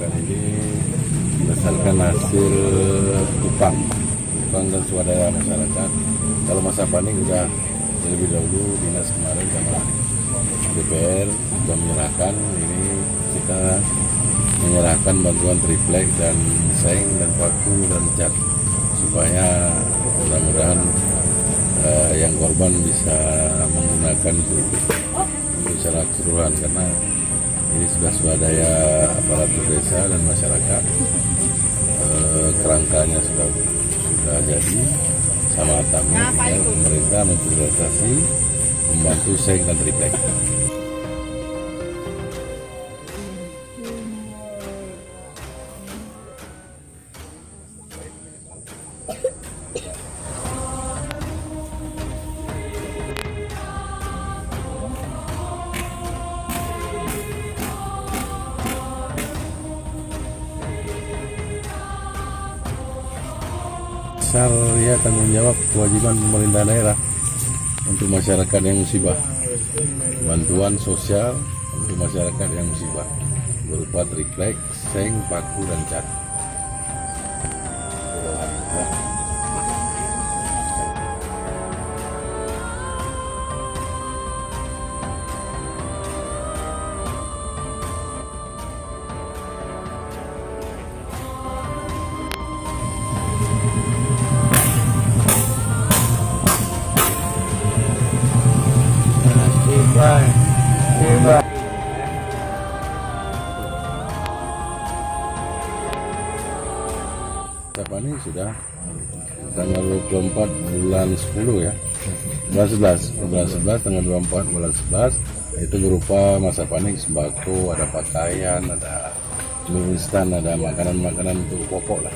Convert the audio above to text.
masyarakat ini berdasarkan hasil upang dan swadaya masyarakat. Kalau masa panik sudah lebih dahulu dinas kemarin sama DPR sudah menyerahkan, ini kita menyerahkan bantuan triplek dan seng dan paku dan cat supaya mudah-mudahan yang korban bisa menggunakan itu secara keseluruhan, karena ini sudah swadaya aparatur desa dan masyarakat. Kerangkanya sudah jadi sama tamu, pemerintah memprioritasasi membantu seng dan triplek. Ya, tanggung jawab kewajiban pemerintah daerah untuk masyarakat yang musibah, bantuan sosial untuk masyarakat yang musibah berupa triplek, seng, paku dan cat. Ini sudah tanggal 24 bulan 10 ya, bulan 11 tanggal 24 bulan 11 itu berupa masa panik sembako, ada pakaian, ada mie instan, ada makanan-makanan untuk pokok lah.